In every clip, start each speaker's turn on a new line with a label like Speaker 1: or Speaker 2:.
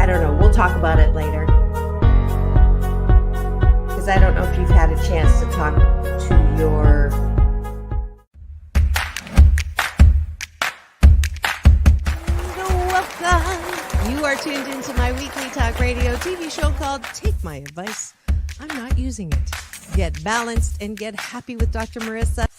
Speaker 1: I don't know. We'll talk about it later. Because I don't know if you've had a chance to talk to your... Welcome. You are tuned into my weekly talk radio TV show called Take My Advice. I'm not using it. Get balanced and get happy with Dr. Marissa.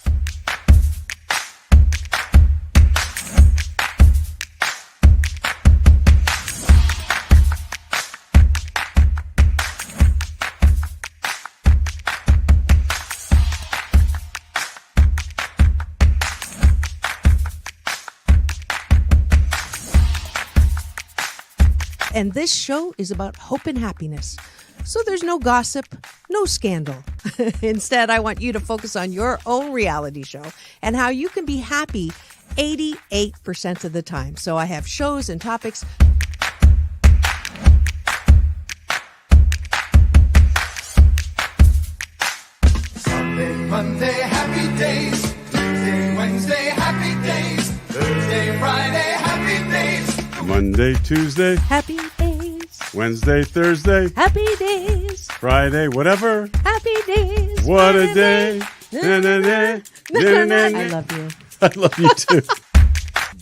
Speaker 1: And this show is about hope and happiness. So there's no gossip, no scandal. Instead, I want you to focus on your own reality show and how you can be happy 88% of the time. So I have shows and topics.
Speaker 2: Sunday, Monday, happy days. Tuesday, Wednesday, happy days. Thursday, Friday, happy days.
Speaker 3: Monday, Tuesday,
Speaker 1: Happy days.
Speaker 3: Wednesday, Thursday,
Speaker 1: Happy days.
Speaker 3: Friday, whatever.
Speaker 1: Happy days.
Speaker 3: What a day. Na, na, na, na, na, na.
Speaker 1: I love you.
Speaker 3: I love you too.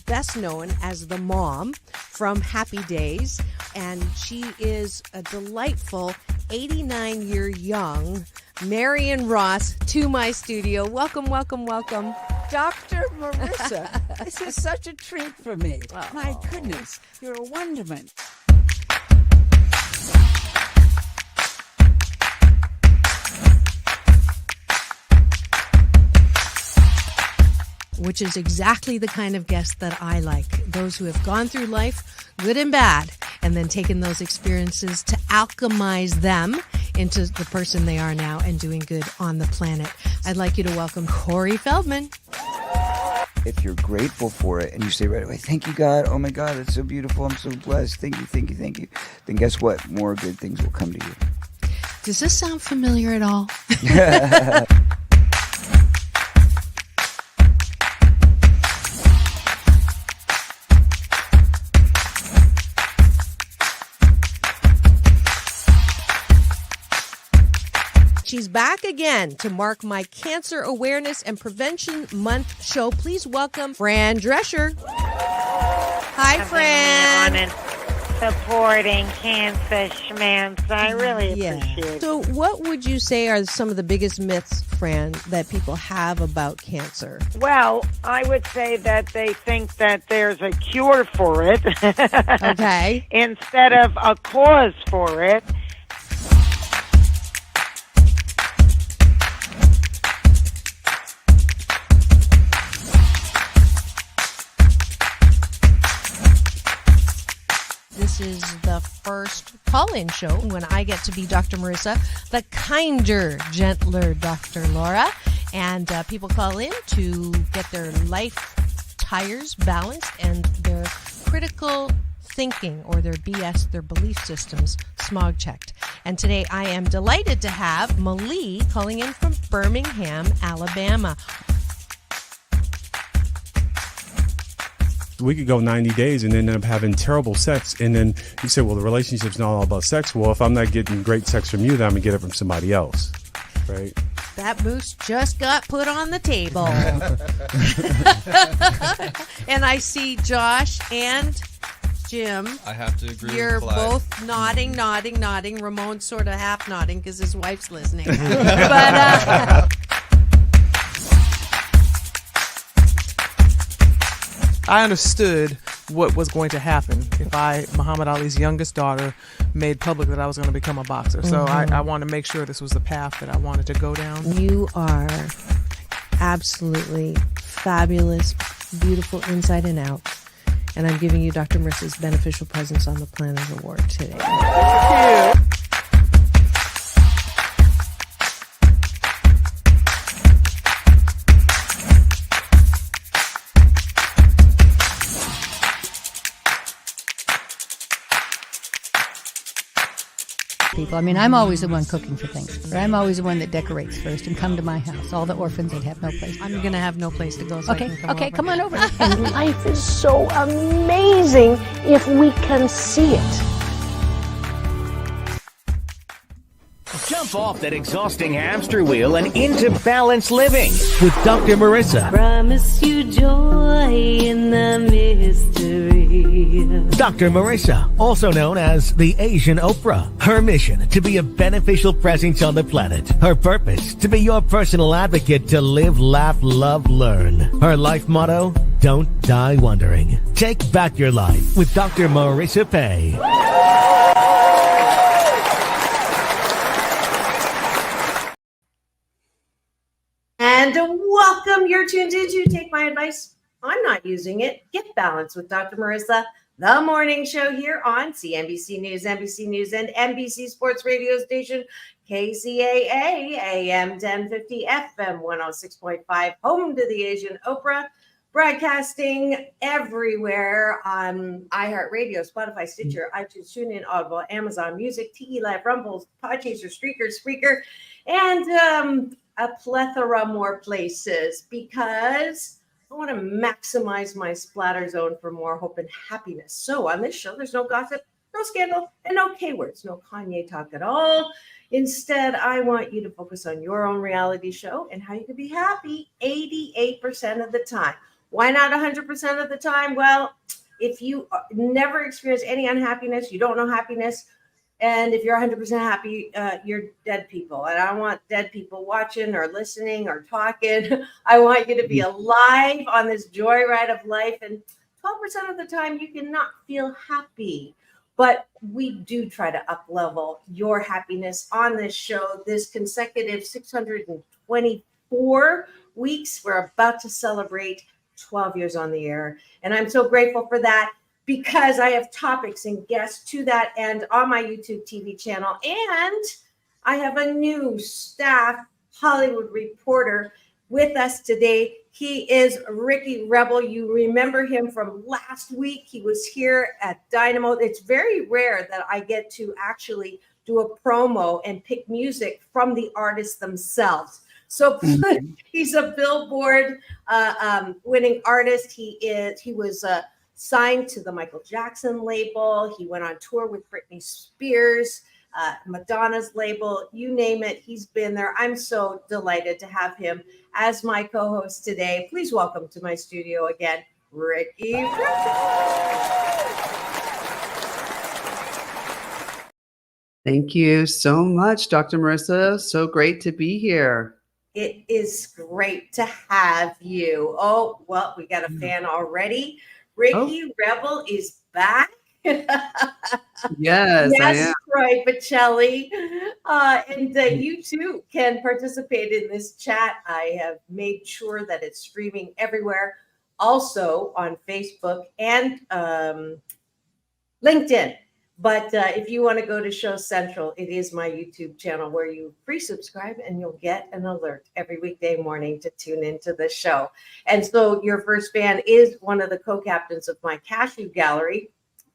Speaker 1: Best known as the mom from Happy Days, and she is a delightful 89-year young Marion Ross to my studio. Welcome, welcome, welcome.
Speaker 4: Dr. Marissa, this is such a treat for me.
Speaker 1: Oh.
Speaker 4: My goodness, you're a wonderment.
Speaker 1: Which is exactly the kind of guest that I like. Those who have gone through life, good and bad, and then taken those experiences to alchemize them into the person they are now and doing good on the planet. I'd like you to welcome Corey Feldman.
Speaker 5: If you're grateful for it and you say right away, thank you, God. Oh, my God, it's so beautiful. I'm so blessed. Thank you, thank you, thank you. Then guess what? More good things will come to you.
Speaker 1: Does this sound familiar at all? She's back again to mark my Cancer Awareness and Prevention Month show. Please welcome Fran Drescher. Hi, Fran.
Speaker 6: On and supporting cancer schmance. I really appreciate it.
Speaker 1: So what would you say are some of the biggest myths, Fran, that people have about cancer?
Speaker 6: Well, I would say that they think that there's a cure for it.
Speaker 1: Okay.
Speaker 6: Instead of a cause for it.
Speaker 1: This is the first call-in show when I get to be Dr. Marissa, the kinder, gentler Dr. Laura. And people call in to get their life tires balanced and their critical thinking or their BS, their belief systems, smog checked. And today I am delighted to have Malie calling in from Birmingham, Alabama.
Speaker 7: We could go 90 days and end up having terrible sex. And then you say, well, the relationship's not all about sex. Well, if I'm not getting great sex from you, then I'm going to get it from somebody else. Right?
Speaker 1: That moose just got put on the table. And I see Josh and Jim.
Speaker 8: I have to agree
Speaker 1: You're
Speaker 8: with Clyde.
Speaker 1: both nodding. Ramon's sort of half nodding because his wife's listening. But
Speaker 9: I understood what was going to happen if Muhammad Ali's youngest daughter, made public that I was going to become a boxer. So I wanted to make sure this was the path that I wanted to go down.
Speaker 1: You are absolutely fabulous, beautiful inside and out. And I'm giving you Dr. Marissa's Beneficial Presence on the Planet Award today.
Speaker 9: Thank you.
Speaker 10: People. I mean, I'm always the one cooking for things. I'm always the one that decorates first and come to my house. All the orphans that have no place.
Speaker 1: I'm going to have no place to go, so
Speaker 10: Okay,
Speaker 1: I can
Speaker 10: okay, come on over.
Speaker 11: And life is so amazing if we can see it.
Speaker 8: Jump off that exhausting hamster wheel and into balanced living with Dr. Marissa.
Speaker 11: Promise you joy in the mystery.
Speaker 8: Dr. Marissa, also known as the Asian Oprah. Her mission, to be a beneficial presence on the planet. Her purpose, to be your personal advocate to live, laugh, love, learn. Her life motto, don't die wondering. Take back your life with Dr. Marissa Pay.
Speaker 12: And welcome. You're tuned into Take My Advice. I'm not using it. Get Balance with Dr. Marissa, the morning show here on CNBC News, and NBC Sports radio station, KCAA, AM 1050, FM 106.5, home to the Asian Oprah, broadcasting everywhere on iHeartRadio, Spotify, Stitcher, iTunes, TuneIn, Audible, Amazon Music, TE Live, Rumble, Podchaser, Spreaker, and a plethora more places, because I want to maximize my splatter zone for more hope and happiness. So on this show, there's no gossip, no scandal, and no K-words, no Kanye talk at all. Instead, I want you to focus on your own reality show and how you can be happy 88% of the time. Why not 100% of the time? Well, if you never experience any unhappiness, you don't know happiness. And if you're 100% happy, you're dead people. And I don't want dead people watching or listening or talking. I want you to be alive on this joyride of life. And 12% of the time, you cannot feel happy. But we do try to up-level your happiness on this show. This consecutive 624 weeks, we're about to celebrate 12 years on the air. And I'm so grateful for that, because I have topics and guests to that end on my YouTube TV channel. And I have a new staff Hollywood reporter with us today. He is Ricky Rebel. You remember him from last week. He was here at Dynamo. It's very rare that I get to actually do a promo and pick music from the artists themselves. So he's a Billboard winning artist. He was signed to the Michael Jackson label. He went on tour with Britney Spears, Madonna's label, you name it. He's been there. I'm so delighted to have him as my co-host today. Please welcome to my studio again, Ricky.
Speaker 3: Thank you so much, Dr. Marissa. So great to be here.
Speaker 12: It is great to have you. Oh, well, we got a fan already. Ricky Rebel is back.
Speaker 3: Yes, I am.
Speaker 12: Troy Bocelli. And you too can participate in this chat. I have made sure that it's streaming everywhere, also on Facebook and LinkedIn. But if you want to go to Show Central, it is my YouTube channel where you pre-subscribe and you'll get an alert every weekday morning to tune into the show. And so your first fan is one of the co-captains of my cashew gallery.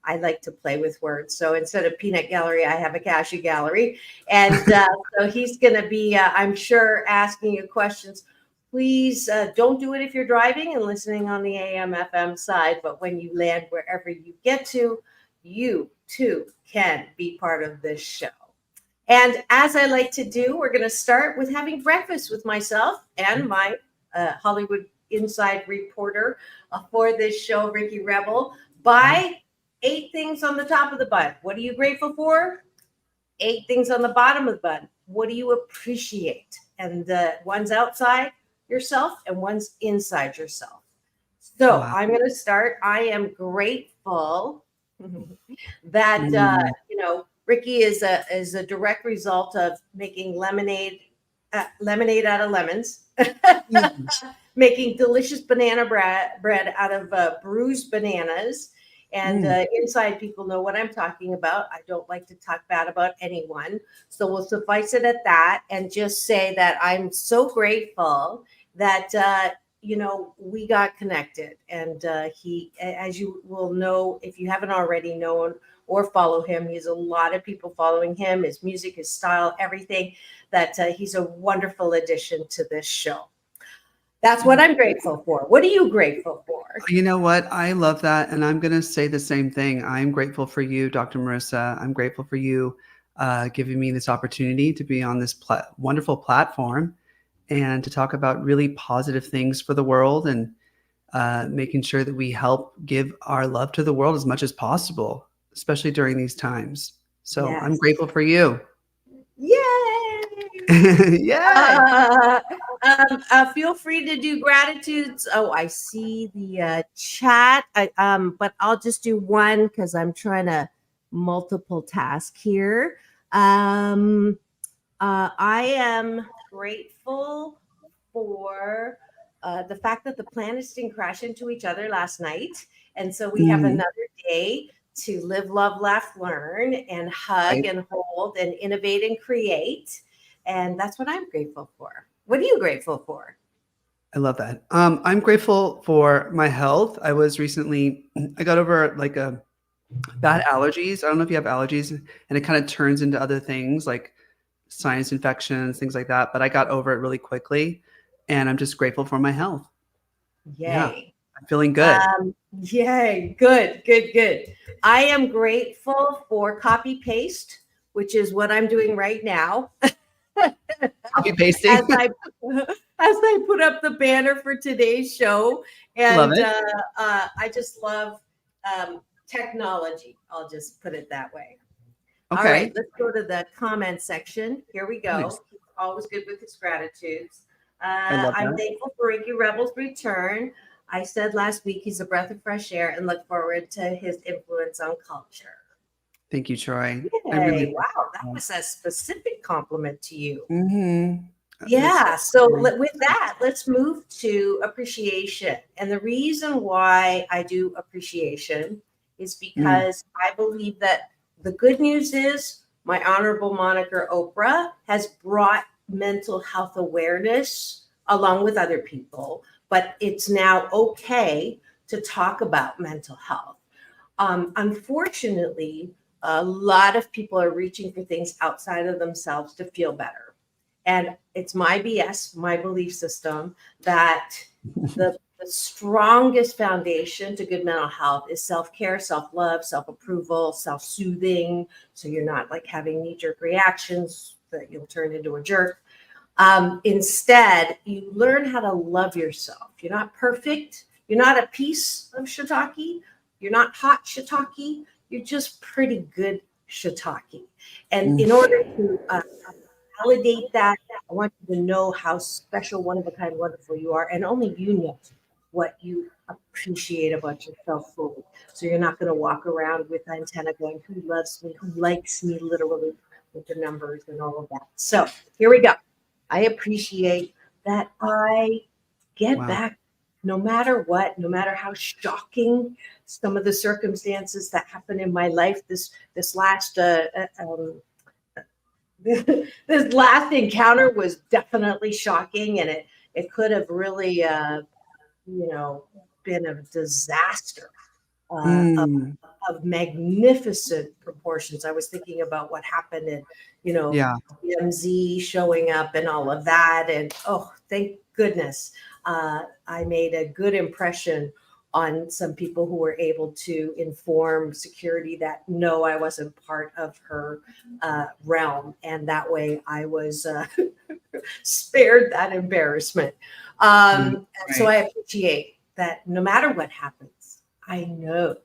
Speaker 12: I like to play with words. So instead of peanut gallery, I have a cashew gallery. And so he's going to be, I'm sure, asking you questions. Please don't do it if you're driving and listening on the AM FM side. But when you land wherever you get to, you too can be part of this show. And as I like to do, we're going to start with having breakfast with myself and my Hollywood Inside reporter for this show, Ricky Rebel, by 8 things on the top of the bun. What are you grateful for? 8 things on the bottom of the bun. What do you appreciate? And one's outside yourself and one's inside yourself. So I'm going to start. I am grateful that Ricky is a direct result of making lemonade out of lemons, making delicious banana bread out of bruised bananas. And inside people know what I'm talking about. I don't like to talk bad about anyone. So we'll suffice it at that and just say that I'm so grateful that we got connected, and he, as you will know, if you haven't already known or follow him, he has a lot of people following him, his music, his style, everything, that he's a wonderful addition to this show. That's what I'm grateful for. What are you grateful for?
Speaker 3: You know what? I love that. And I'm going to say the same thing. I'm grateful for you, Dr. Marissa. I'm grateful for you giving me this opportunity to be on this wonderful platform and to talk about really positive things for the world and making sure that we help give our love to the world as much as possible, especially during these times. So I'm
Speaker 12: Yes.
Speaker 3: grateful for you.
Speaker 12: Yay!
Speaker 3: Yay!
Speaker 12: Feel free to do gratitudes. Oh, I see the chat. But I'll just do one because I'm trying to multiple task here. I am grateful for the fact that the planets didn't crash into each other last night, and so we have another day to live, love, laugh, learn, and hug and hold and innovate and create. And that's what I'm grateful for. What are you grateful for?
Speaker 3: I love that. I'm grateful for my health. I got over like a bad allergies. I don't know if you have allergies, and it kind of turns into other things like sinus infections, things like that. But I got over it really quickly, and I'm just grateful for my health.
Speaker 12: Yay.
Speaker 3: Yeah, I'm feeling good.
Speaker 12: Yay. Good. I am grateful for copy paste, which is what I'm doing right now.
Speaker 3: Copy pasting.
Speaker 12: As I put up the banner for today's show. And
Speaker 3: Love it.
Speaker 12: I just love technology. I'll just put it that way.
Speaker 3: Okay.
Speaker 12: All right, let's go to the comment section. Here we go.
Speaker 3: Nice.
Speaker 12: He's always good with his gratitudes.
Speaker 3: love
Speaker 12: I'm
Speaker 3: that.
Speaker 12: thankful for Ricky Rebel's return. I said last week he's a breath of fresh air and look forward to his influence on culture.
Speaker 3: Thank you, Troy.
Speaker 12: Yay, wow, that was a specific compliment to you.
Speaker 3: Mm-hmm.
Speaker 12: Yeah, so with that, let's move to appreciation. And the reason why I do appreciation is because I believe that the good news is my honorable moniker, Oprah, has brought mental health awareness along with other people, but it's now okay to talk about mental health. Unfortunately, a lot of people are reaching for things outside of themselves to feel better. And it's my BS, my belief system, that the strongest foundation to good mental health is self-care, self-love, self-approval, self-soothing. So you're not like having knee-jerk reactions that you'll turn into a jerk. Instead, you learn how to love yourself. You're not perfect. You're not a piece of shiitake. You're not hot shiitake. You're just pretty good shiitake. And in order to validate that, I want you to know how special, one of a kind, wonderful you are. And only you know what you appreciate about yourself fully. So you're not going to walk around with antenna going, who loves me, who likes me, literally with the numbers and all of that. So here we go. I appreciate that I get back no matter what, no matter how shocking some of the circumstances that happen in my life. This last this last encounter was definitely shocking, and it could have really been a disaster of magnificent proportions. I was thinking about what happened in DMZ showing up and all of that, and oh, thank goodness I made a good impression on some people who were able to inform security that no, I wasn't part of her realm, and that way I was spared that embarrassment. So I appreciate that no matter what happens, I know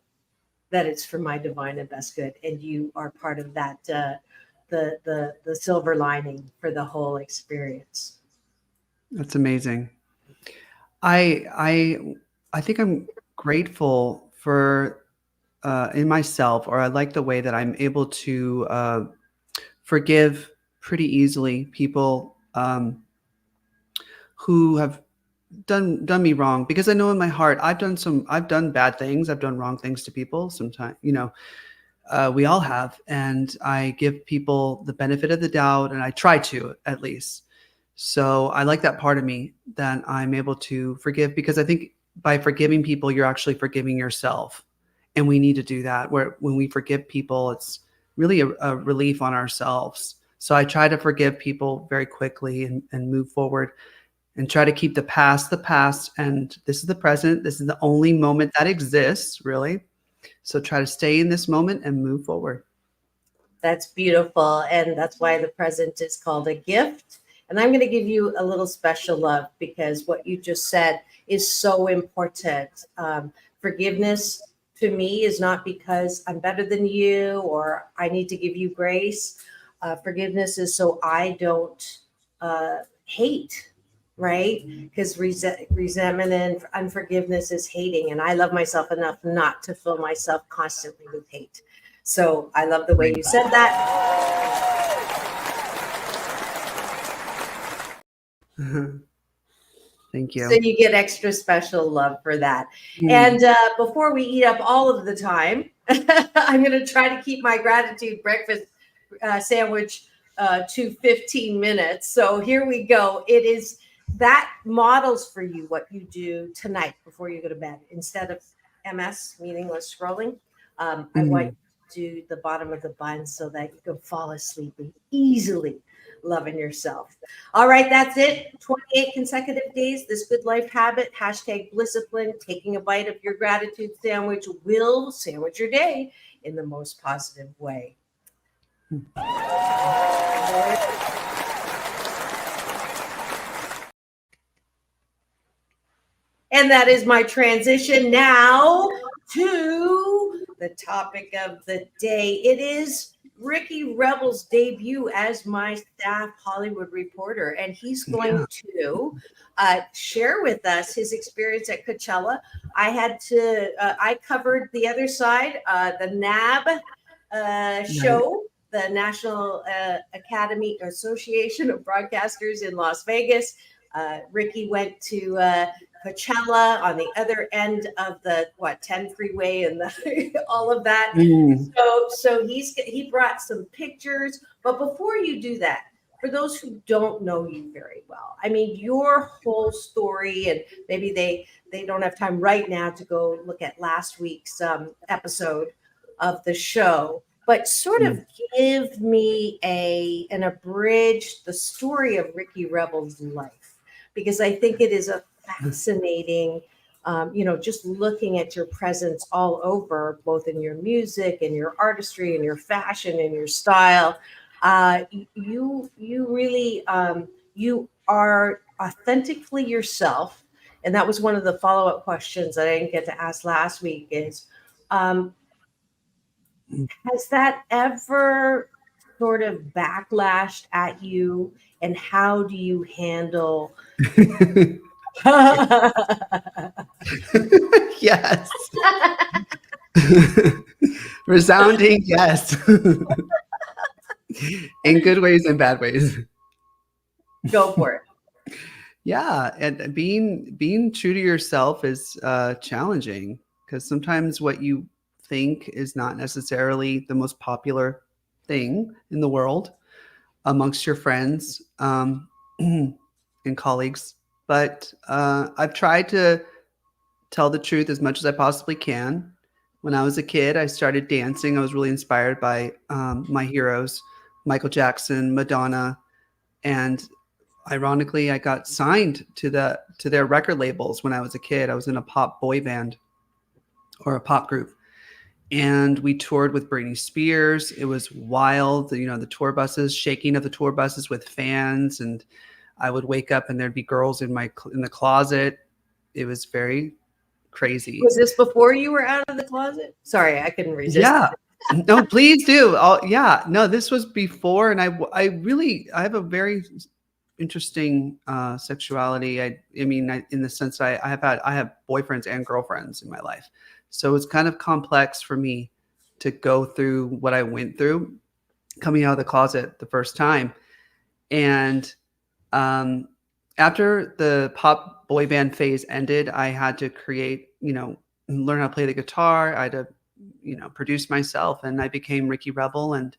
Speaker 12: that it's for my divine and best good, and you are part of that the silver lining for the whole experience.
Speaker 3: That's amazing. I think I'm grateful for in myself, or I like the way that I'm able to forgive pretty easily people who have done me wrong, because I know in my heart I've done bad things, I've done wrong things to people sometimes, we all have, and I give people the benefit of the doubt, and I try to, at least. So I like that part of me, that I'm able to forgive, because I think by forgiving people, you're actually forgiving yourself. And we need to do that, where when we forgive people, it's really a relief on ourselves. So I try to forgive people very quickly and move forward, and try to keep the past, and this is the present. This is the only moment that exists, really. So try to stay in this moment and move forward.
Speaker 12: That's beautiful. And that's why the present is called a gift. And I'm going to give you a little special love because what you just said is so important. Forgiveness to me is not because I'm better than you or I need to give you grace. Forgiveness is so I don't hate, right? Because resentment and unforgiveness is hating. And I love myself enough not to fill myself constantly with hate. So I love the way you said that.
Speaker 3: Thank you.
Speaker 12: So you get extra special love for that. And before we eat up all of the time, I'm going to try to keep my gratitude breakfast sandwich to 15 minutes. So here we go. It is that models for you what you do tonight before you go to bed. Instead of MS, meaningless scrolling, I want you to do the bottom of the bun so that you can fall asleep and easily loving yourself. All right, that's it. 28 consecutive days. This good life habit, #Blisscipline, taking a bite of your gratitude sandwich will sandwich your day in the most positive way. And that is my transition now to the topic of the day. It is Ricky Rebel's debut as my staff Hollywood reporter, and he's going to share with us his experience at Coachella. I covered the other side, the NAB show, the National Academy Association of Broadcasters in Las Vegas. Ricky went to Coachella on the other end of the 10 freeway and all of that. So he brought some pictures. But before you do that, for those who don't know you very well, I mean, your whole story, and maybe they don't have time right now to go look at last week's episode of the show, but sort of give me an abridged the story of Ricky Rebel's life, because I think it is a fascinating, just looking at your presence all over, both in your music and your artistry and your fashion and your style. You really, you are authentically yourself. And that was one of the follow-up questions that I didn't get to ask last week is, has that ever sort of backlashed at you, and how do you handle
Speaker 3: Yes. Resounding yes. In good ways and bad ways.
Speaker 12: Go for it.
Speaker 3: Yeah, and being true to yourself is challenging, because sometimes what you think is not necessarily the most popular thing in the world amongst your friends and colleagues. But I've tried to tell the truth as much as I possibly can. When I was a kid, I started dancing. I was really inspired by my heroes, Michael Jackson, Madonna, and ironically, I got signed to their record labels when I was a kid. I was in a pop boy band or a pop group, and we toured with Britney Spears. It was wild, the tour buses, shaking of the tour buses with fans, and I would wake up and there'd be girls in the closet. It was very crazy.
Speaker 12: Was this before you were out of the closet? Sorry, I couldn't resist.
Speaker 3: Yeah. No, please do. Yeah. No, this was before, and I have a very interesting sexuality. I mean, in the sense I have boyfriends and girlfriends in my life, so it's kind of complex for me to go through what I went through coming out of the closet the first time. And after the pop boy band phase ended, I had to create, learn how to play the guitar. I had to, produce myself, and I became Ricky Rebel. And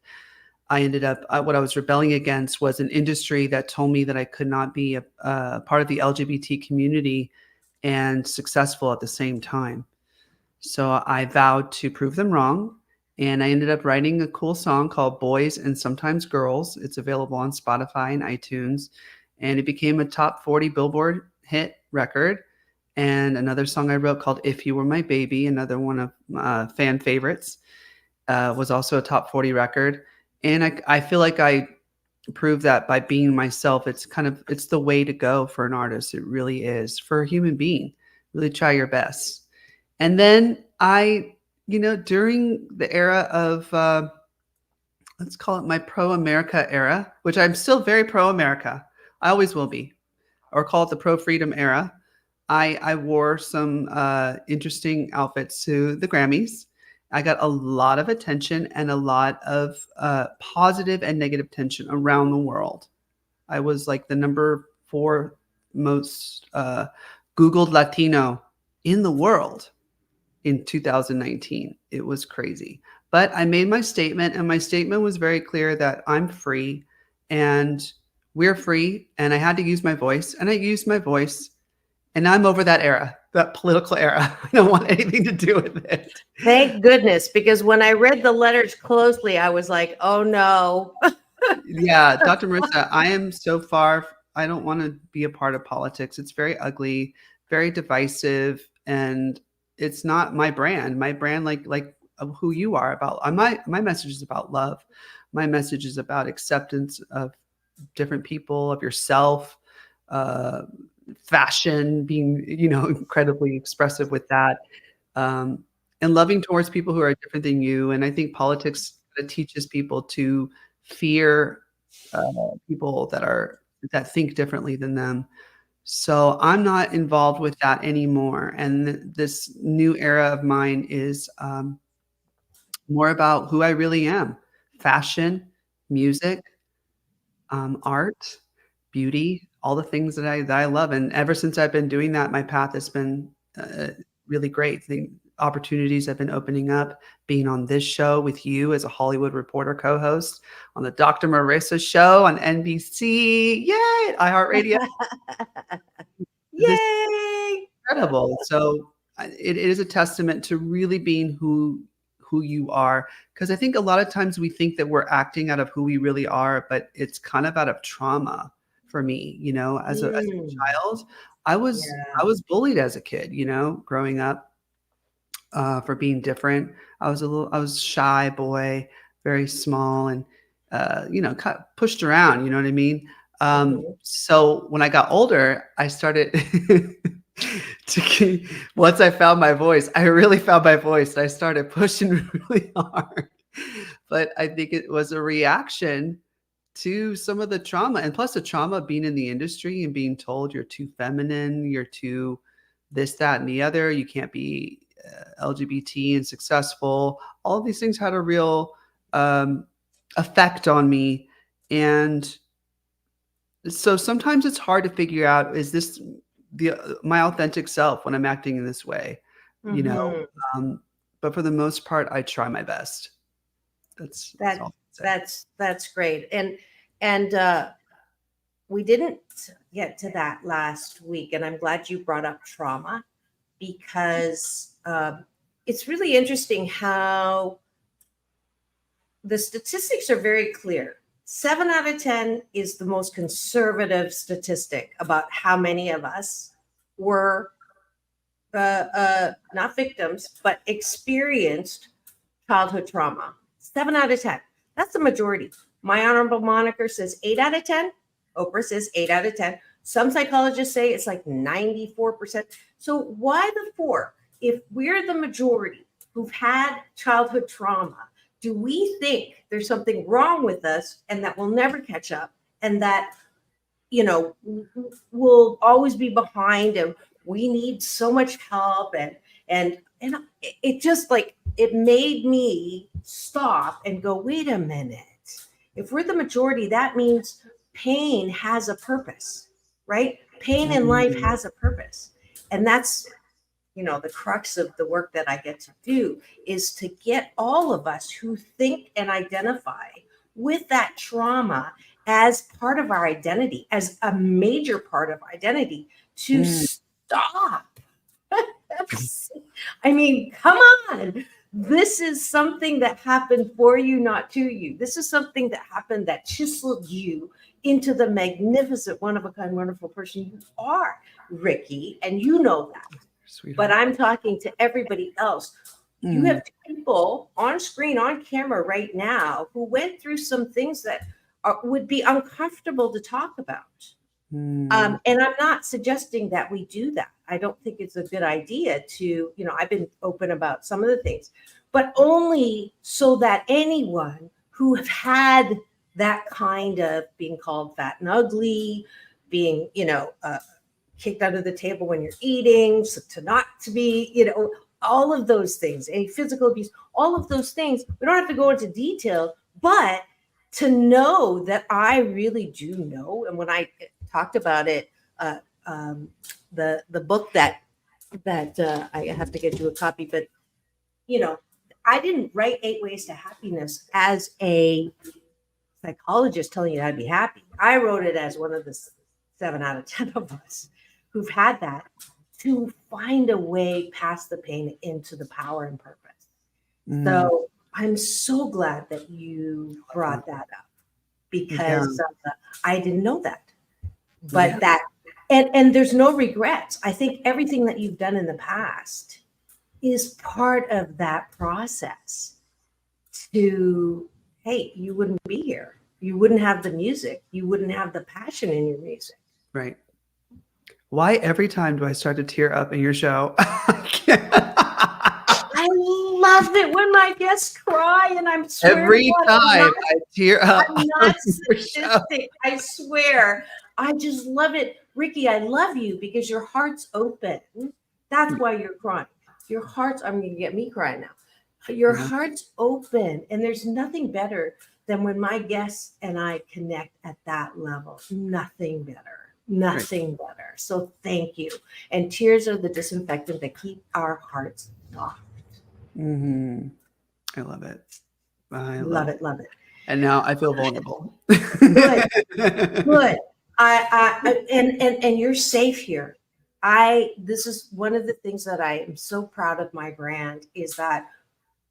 Speaker 3: I ended up, what I was rebelling against was an industry that told me that I could not be a part of the LGBT community and successful at the same time. So I vowed to prove them wrong. And I ended up writing a cool song called Boys and Sometimes Girls. It's available on Spotify and iTunes. And it became a top 40 Billboard hit record. And another song I wrote called If You Were My Baby, another one of fan favorites, was also a top 40 record. And I feel like I prove that by being myself. It's the way to go for an artist. It really is. For a human being, really try your best. And then during the era of, let's call it my pro-America era, which I'm still very pro-America. I always will be, or call it the pro-freedom era. I wore some interesting outfits to the Grammys. I got a lot of attention and a lot of positive and negative attention around the world. I was like the number 4 most Googled Latino in the world in 2019. It was crazy. But I made my statement, and my statement was very clear that I'm free and we're free, and I had to use my voice, and I used my voice, and I'm over that era. That political era. I don't want anything to do with it.
Speaker 12: Thank goodness, because when I read the letters closely, I was like, oh no.
Speaker 3: Yeah, Dr. Marissa, I am so far. I don't want to be a part of politics. It's very ugly, very divisive, and it's not my brand. My brand, like of who you are about. My message is about love. My message is about acceptance of different people, of yourself. Fashion, being incredibly expressive with that, and loving towards people who are different than you. And I think politics teaches people to fear people that think differently than them. So I'm not involved with that anymore. And this new era of mine is more about who I really am: fashion, music, art, beauty, all the things that I love. And ever since I've been doing that, my path has been really great. The opportunities have been opening up, being on this show with you as a Hollywood Reporter co-host, on the Dr. Marissa show on NBC. Yay! iHeartRadio.
Speaker 12: Yay!
Speaker 3: Incredible. So it is a testament to really being who you are. Because I think a lot of times we think that we're acting out of who we really are, but it's kind of out of trauma. For me, as a child, I was bullied as a kid, growing up, for being different. I was shy boy, very small, and kind of pushed around. You know what I mean? So when I got older, I started once I found my voice, I really found my voice. And I started pushing really hard, but I think it was a reaction to some of the trauma, and plus the trauma of being in the industry and being told you're too feminine, you're too this, that, and the other, you can't be LGBT and successful. All of these things had a real effect on me. And so sometimes it's hard to figure out, is this my authentic self when I'm acting in this way? But for the most part, I try my best.
Speaker 12: That's great. And we didn't get to that last week, and I'm glad you brought up trauma, because it's really interesting how the statistics are very clear. 7 out of 10 is the most conservative statistic about how many of us were not victims, but experienced childhood trauma. 7 out of 10. That's the majority. My honorable moniker says 8 out of 10. Oprah says 8 out of 10. Some psychologists say it's like 94%. So why the 4? If we're the majority who've had childhood trauma, do we think there's something wrong with us and that we'll never catch up, and that, we'll always be behind and we need so much help? And it just it made me stop and go, wait a minute. If we're the majority, that means pain has a purpose, right? Pain in life has a purpose. And that's, the crux of the work that I get to do, is to get all of us who think and identify with that trauma as part of our identity, as a major part of identity, to stop. I mean, come on. This is something that happened for you, not to you. This is something that happened that chiseled you into the magnificent, one-of-a-kind, wonderful person you are, Ricky, and you know that. Sweetheart. But I'm talking to everybody else. You have two people on screen, on camera right now who went through some things that would be uncomfortable to talk about. And I'm not suggesting that we do that. I don't think it's a good idea to, I've been open about some of the things, but only so that anyone who have had that kind of being called fat and ugly, being, kicked under the table when you're eating, so to not to be, all of those things, any physical abuse, all of those things, we don't have to go into detail, but to know that I really do know. And when I talked about it, the book that I have to get you a copy, but I didn't write 8 Ways to Happiness as a psychologist telling you how to be happy. I wrote it as one of the 7 out of 10 of us who've had that, to find a way past the pain into the power and purpose. So I'm so glad that you brought that up, because I didn't know that. But and there's no regrets. I think everything that you've done in the past is part of that process to, hey, you wouldn't be here. You wouldn't have the music. You wouldn't have the passion in your music.
Speaker 3: Right. Why every time do I start to tear up in your show?
Speaker 12: I love it when my guests cry, and I'm
Speaker 3: every time I tear up.
Speaker 12: I'm not sadistic. I swear. I just love it. Ricky, I love you because your heart's open. That's why you're crying. Your heart's, I'm going to get me crying now. Your heart's open, and there's nothing better than when my guests and I connect at that level. Nothing better. Nothing better. So thank you. And tears are the disinfectant that keep our hearts soft.
Speaker 3: I love it. I
Speaker 12: love it.
Speaker 3: And now I feel vulnerable.
Speaker 12: Good. Good. And you're safe here. This is one of the things that I am so proud of my brand, is that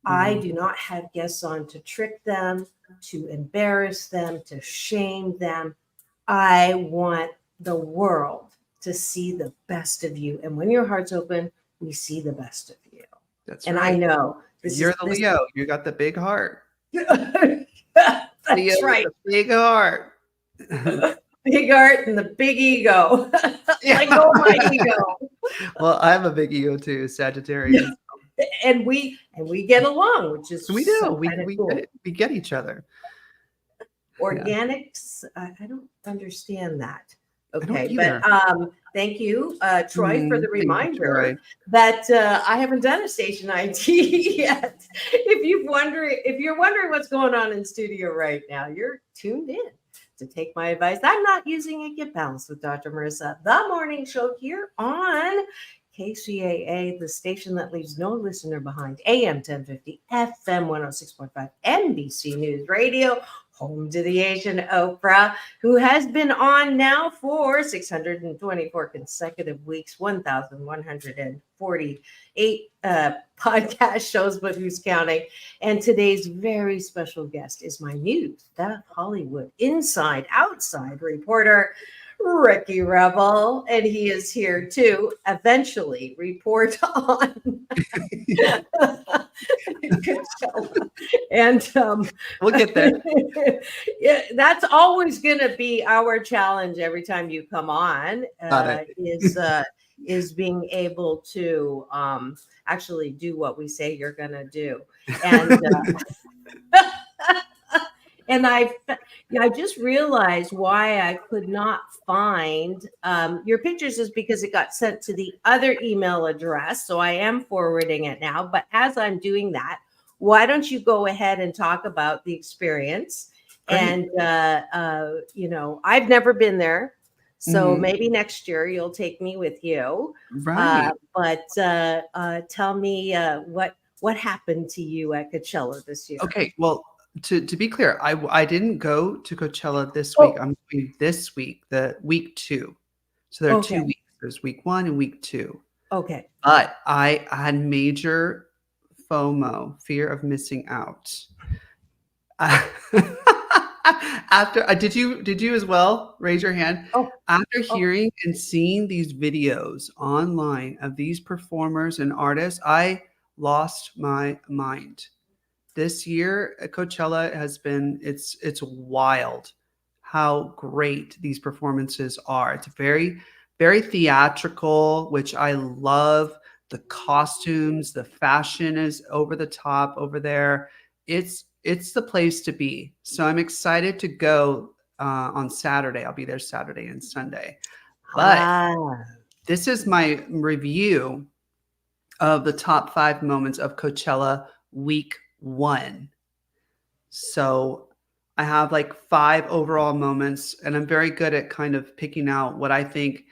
Speaker 12: I do not have guests on to trick them, to embarrass them, to shame them. I want the world to see the best of you. And when your heart's open, we see the best of you.
Speaker 3: That's
Speaker 12: and
Speaker 3: right.
Speaker 12: I know
Speaker 3: you're the Leo. You got the big heart.
Speaker 12: That's
Speaker 3: Leo
Speaker 12: right.
Speaker 3: The big heart.
Speaker 12: Big heart and the big ego. Like, oh, my ego.
Speaker 3: Well, I have a big ego too, Sagittarius.
Speaker 12: And we get along, which is
Speaker 3: we do.
Speaker 12: So
Speaker 3: we
Speaker 12: cool.
Speaker 3: get it. We get each other.
Speaker 12: Organics, I don't understand that. Okay,
Speaker 3: but
Speaker 12: thank you, Troy, for the reminder
Speaker 3: you,
Speaker 12: that I haven't done a station ID yet. If you're wondering what's going on in studio right now, you're tuned in to Take My Advice. I'm not using it. Get Balanced with Dr. Marissa, the morning show here on KCAA, the station that leaves no listener behind. AM 1050, FM 106.5, NBC News Radio, home to the Asian Oprah, who has been on now for 624 consecutive weeks, 1,148 podcast shows, but who's counting? And today's very special guest is my new Stuff Hollywood inside outside reporter, Ricky Rebel, and he is here to eventually report on Coachella. And
Speaker 3: we'll get there.
Speaker 12: Yeah, that's always going to be our challenge every time you come on. Is being able to actually do what we say you're going to do, and. And I just realized why I could not find your pictures is because it got sent to the other email address. So I am forwarding it now. But as I'm doing that, why don't you go ahead and talk about the experience? Great. And, I've never been there. So maybe next year you'll take me with you.
Speaker 3: Right.
Speaker 12: But tell me what happened to you at Coachella this year.
Speaker 3: Okay. Well, to be clear, I didn't go to Coachella this week. I'm going this week, the week 2. So there are 2 weeks. There's week 1 and week 2.
Speaker 12: Okay.
Speaker 3: But I had major FOMO, fear of missing out. After did you as well? Raise your hand. After hearing and seeing these videos online of these performers and artists, I lost my mind. This year at Coachella has been, it's wild how great these performances are. It's very, very theatrical, which I love. The costumes, the fashion is over the top over there. It's the place to be. So I'm excited to go on Saturday. I'll be there Saturday and Sunday. But this is my review of the top 5 moments of Coachella week 1. So I have like 5 overall moments, and I'm very good at kind of picking out what I think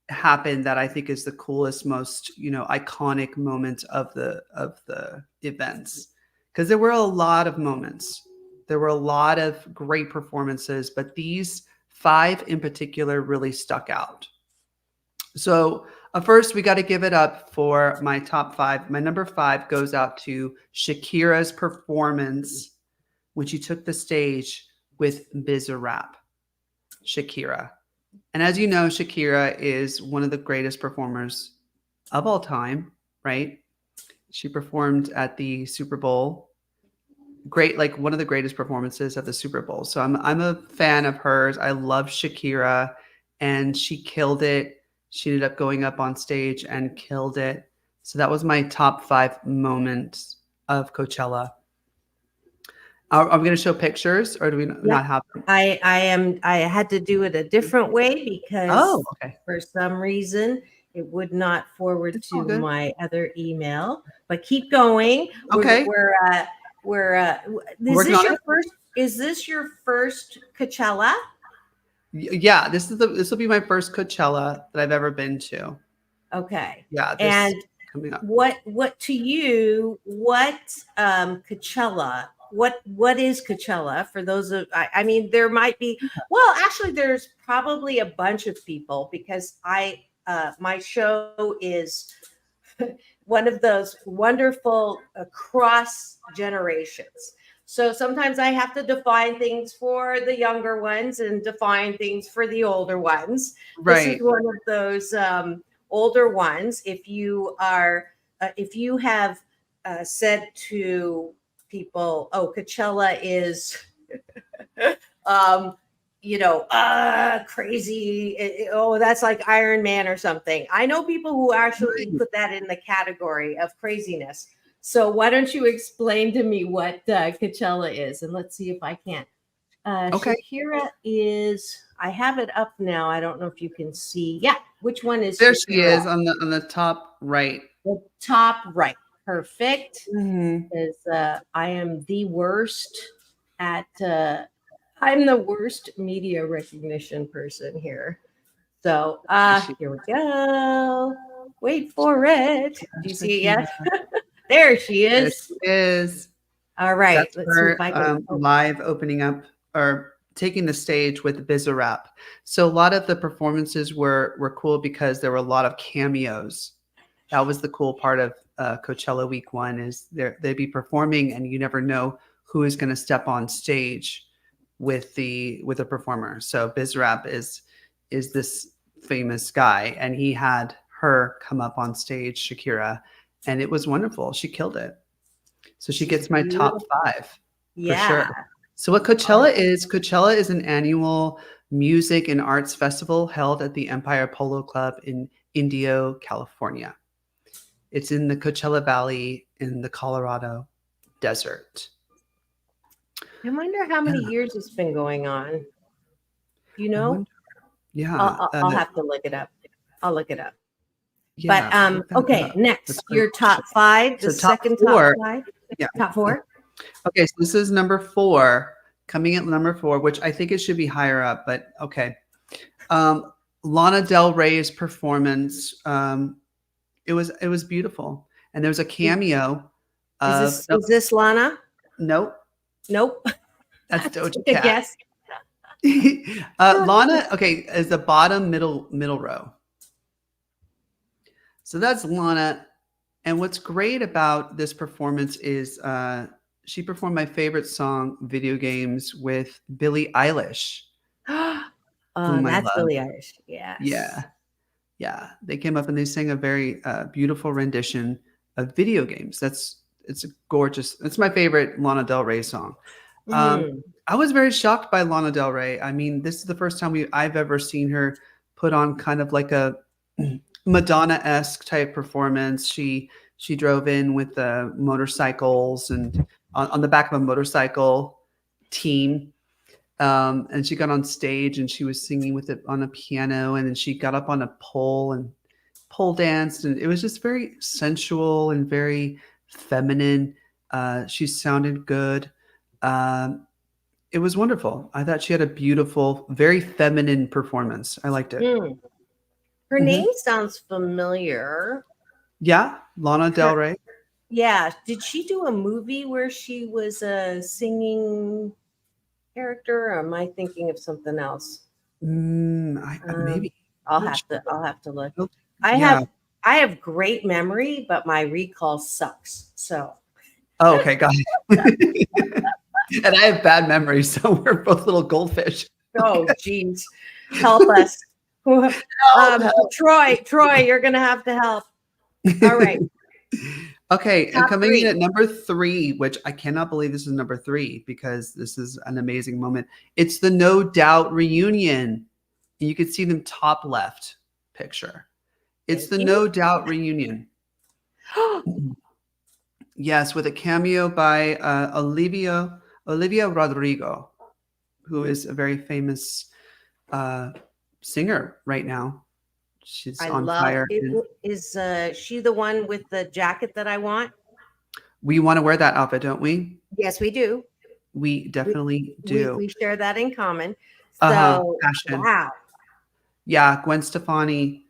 Speaker 3: happened that I think is the coolest, most, iconic moment of the events. Because there were a lot of moments. There were a lot of great performances, but these 5 in particular really stuck out. So first, we got to give it up for my top 5. My number 5 goes out to Shakira's performance when she took the stage with Bizarrap. Shakira. And as you know, Shakira is one of the greatest performers of all time, right? She performed at the Super Bowl. Great, like one of the greatest performances at the Super Bowl. So I'm a fan of hers. I love Shakira, and she killed it. She ended up going up on stage and killed it. So that was my top 5 moments of Coachella. Are we going to show pictures, or do we not have them?
Speaker 12: I had to do it a different way because
Speaker 3: okay.
Speaker 12: for some reason it would not forward to my other email. But keep going.
Speaker 3: Okay.
Speaker 12: Is this your first Coachella?
Speaker 3: Yeah, this will be my first Coachella that I've ever been to.
Speaker 12: Okay.
Speaker 3: Yeah,
Speaker 12: and
Speaker 3: coming up.
Speaker 12: What to you? Coachella? What is Coachella for those of? I mean, there might be. Well, actually, there's probably a bunch of people because my show is one of those wonderful cross generations. So sometimes I have to define things for the younger ones and define things for the older ones.
Speaker 3: Right.
Speaker 12: This is one of those older ones. If you have said to people, "Oh, Coachella is, crazy. That's like Iron Man or something." I know people who actually put that in the category of craziness. So why don't you explain to me what Coachella is, and let's see if I can.
Speaker 3: Okay.
Speaker 12: Shakira is. I have it up now. I don't know if you can see. Yeah, which one is?
Speaker 3: There
Speaker 12: Shakira?
Speaker 3: she is on the top right.
Speaker 12: The top right. Perfect.
Speaker 3: Mm-hmm.
Speaker 12: Because I am the worst at. I'm the worst media recognition person here. So here we go. Wait for it. Do you see it yet? There she is.
Speaker 3: There she is.
Speaker 12: All right.
Speaker 3: That's
Speaker 12: Let's
Speaker 3: her,
Speaker 12: see if I can
Speaker 3: live opening up or taking the stage with Bizarrap. So a lot of the performances were cool because there were a lot of cameos. That was the cool part of Coachella week 1 is they'd be performing and you never know who is going to step on stage with the performer. So Bizarrap is this famous guy, and he had her come up on stage, Shakira, and it was wonderful. She killed it. So she gets my top 5 for sure. So what Coachella is an annual music and arts festival held at the Empire Polo Club in Indio, California. It's in the Coachella Valley in the Colorado desert.
Speaker 12: I wonder how many years it's been going on. You know?
Speaker 3: Yeah.
Speaker 12: I'll have to look it up. I'll look it up.
Speaker 3: Yeah,
Speaker 12: but okay, next, your top 5, the
Speaker 3: so
Speaker 12: second
Speaker 3: top 4,
Speaker 12: top 5.
Speaker 3: Yeah.
Speaker 12: Top 4.
Speaker 3: Okay, so this is number 4, coming at number 4, which I think it should be higher up, but okay. Lana Del Rey's performance, it was beautiful, and there was a cameo.
Speaker 12: Is this Lana?
Speaker 3: Nope. That's Doja
Speaker 12: Good
Speaker 3: Cat.
Speaker 12: guess.
Speaker 3: Lana, okay, is the bottom middle row. So that's Lana. And what's great about this performance is she performed my favorite song, Video Games, with Billie Eilish.
Speaker 12: That's
Speaker 3: love.
Speaker 12: Billie Eilish. Yes.
Speaker 3: Yeah. They came up and they sang a very beautiful rendition video games. It's a gorgeous. It's my favorite Lana Del Rey song. I was very shocked by Lana Del Rey. I mean, this is the first time I've ever seen her put on kind of like a Madonna-esque type performance. She drove in with the motorcycles and on the back of a motorcycle team. And she got on stage and she was singing with it on a piano, and then she got up on a pole and pole danced, and it was just very sensual and very feminine. She sounded good. It was wonderful. I thought she had a beautiful, very feminine performance. I liked it.
Speaker 12: Her name sounds familiar.
Speaker 3: Yeah, Lana Del Rey.
Speaker 12: Yeah. Did she do a movie where she was a singing character, or am I thinking of something else?
Speaker 3: Maybe.
Speaker 12: I'll have to look. I have great memory, but my recall sucks. So.
Speaker 3: Oh, okay, got it. And I have bad memory, so we're both little goldfish.
Speaker 12: Oh, geez. Help us.
Speaker 3: Help.
Speaker 12: Troy, you're going to have to help. All right.
Speaker 3: Okay,
Speaker 12: Top
Speaker 3: and coming
Speaker 12: three.
Speaker 3: in at number 3, which I cannot believe this is number 3 because this is an amazing moment. It's the No Doubt reunion. You can see them top left picture. It's the No Doubt reunion. Yes, with a cameo by Olivia Rodrigo, who is a very famous singer right now. She's on fire.
Speaker 12: Is she the one with the jacket that I want?
Speaker 3: We want to wear that outfit, don't we?
Speaker 12: Yes, we do.
Speaker 3: We definitely do.
Speaker 12: We share that in common. So,
Speaker 3: fashion.
Speaker 12: wow.
Speaker 3: Yeah, Gwen Stefani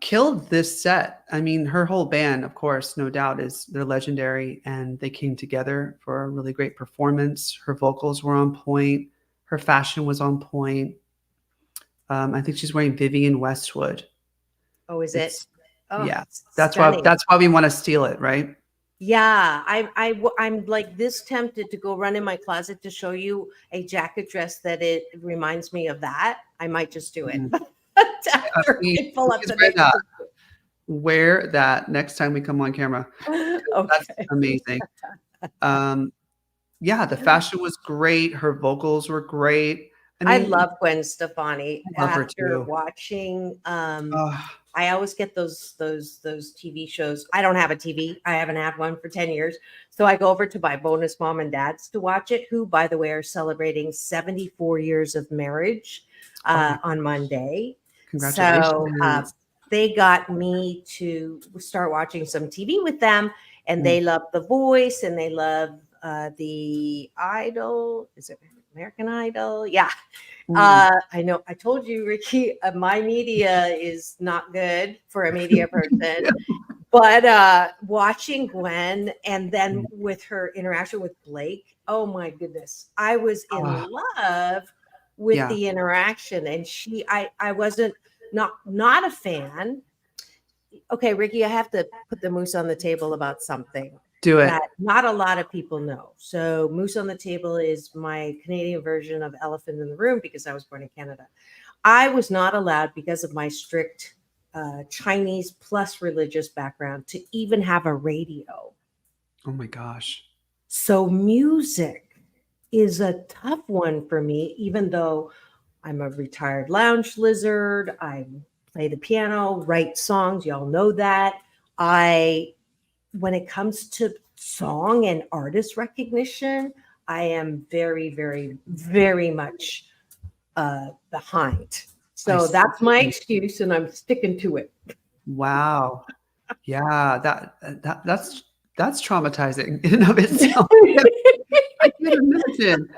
Speaker 3: killed this set. I mean, her whole band, of course, no doubt, they're legendary, and they came together for a really great performance. Her vocals were on point. Her fashion was on point. I think she's wearing Vivienne Westwood.
Speaker 12: Oh, is it? Oh,
Speaker 3: yeah, that's why we want to steal it, right?
Speaker 12: Yeah, I'm like this tempted to go run in my closet to show you a jacket dress that it reminds me of that. I might just do it.
Speaker 3: Wear that next time we come on camera.
Speaker 12: Okay.
Speaker 3: That's amazing. Yeah, the fashion was great. Her vocals were great.
Speaker 12: I love Gwen Stefani.
Speaker 3: Love her
Speaker 12: After
Speaker 3: too.
Speaker 12: watching, I always get those TV shows. I don't have a TV. I haven't had one for 10 years. So I go over to my bonus mom and dads to watch it, who, by the way, are celebrating 74 years of marriage on Monday.
Speaker 3: Congratulations.
Speaker 12: So they got me to start watching some TV with them, and they love The Voice, and they love the Idol. Is it American Idol? Yeah. I know. I told you, Ricky, my media is not good for a media person. But watching Gwen and then with her interaction with Blake, oh my goodness, I was in love with the interaction. And I wasn't not a fan. Okay, Ricky, I have to put the moose on the table about something.
Speaker 3: Do it.
Speaker 12: That not a lot of people know. So Moose on the Table is my Canadian version of Elephant in the Room because I was born in Canada. I was not allowed, because of my strict Chinese plus religious background, to even have a radio.
Speaker 3: Oh my gosh.
Speaker 12: So music is a tough one for me, even though I'm a retired lounge lizard. I play the piano, write songs. Y'all know that. When it comes to song and artist recognition, I am very, very, very much behind. So that's my excuse, and I'm sticking to it.
Speaker 3: Wow. Yeah, that's traumatizing in and of itself. I can't imagine.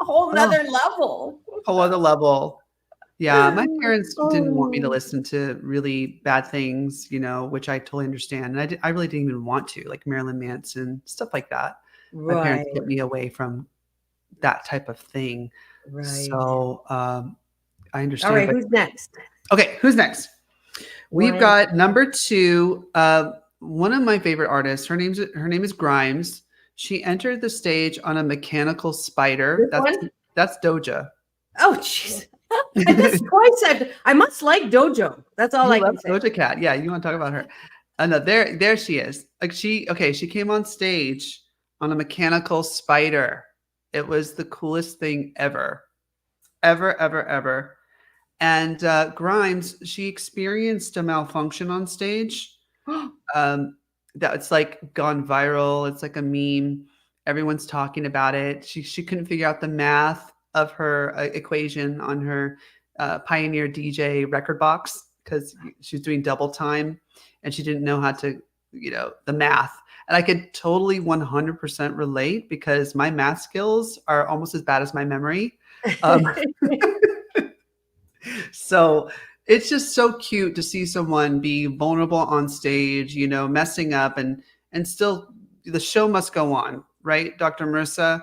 Speaker 12: A whole nother level.
Speaker 3: Whole other level. Yeah, my parents didn't want me to listen to really bad things, which I totally understand. And I really didn't even want to, like Marilyn Manson, stuff like that.
Speaker 12: Right.
Speaker 3: My parents kept me away from that type of thing.
Speaker 12: Right.
Speaker 3: So I understand.
Speaker 12: All right, who's next?
Speaker 3: Okay, who's next? We've got number 2, one of my favorite artists. Her name is Grimes. She entered the stage on a mechanical spider. That's Doja.
Speaker 12: Oh, jeez. At this point, I must like Dojo. That's all I can say.
Speaker 3: Doja Cat. Yeah, you want to talk about her. No, there she is. Like she came on stage on a mechanical spider. It was the coolest thing ever, ever, ever, ever. And Grimes, she experienced a malfunction on stage. That it's like gone viral. It's like a meme. Everyone's talking about it. She couldn't figure out the math of her equation on her Pioneer DJ record box because she was doing double time and she didn't know how to, the math. And I could totally 100% relate because my math skills are almost as bad as my memory. So it's just so cute to see someone be vulnerable on stage, messing up and still the show must go on, right, Dr. Marissa?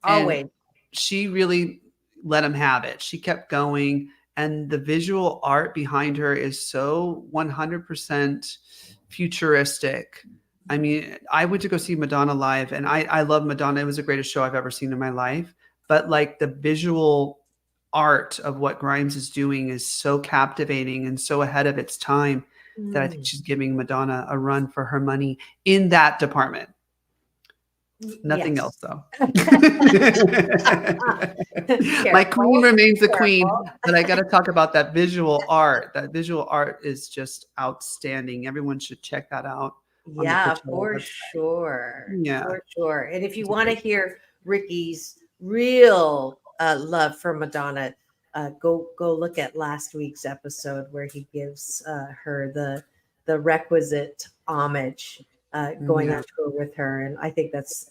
Speaker 12: Always.
Speaker 3: And she really let him have it. She kept going. And the visual art behind her is so 100% futuristic. I mean, I went to go see Madonna live and I love Madonna. It was the greatest show I've ever seen in my life. But like the visual art of what Grimes is doing is so captivating and so ahead of its time that I think she's giving Madonna a run for her money in that department. Nothing else though. My queen remains the queen, but I got to talk about that visual art. That visual art is just outstanding. Everyone should check that out.
Speaker 12: Yeah, for sure.
Speaker 3: Yeah,
Speaker 12: for sure. And if you want to hear Ricky's real love for Madonna, go look at last week's episode where he gives her the requisite homage, going on tour with her, and I think that's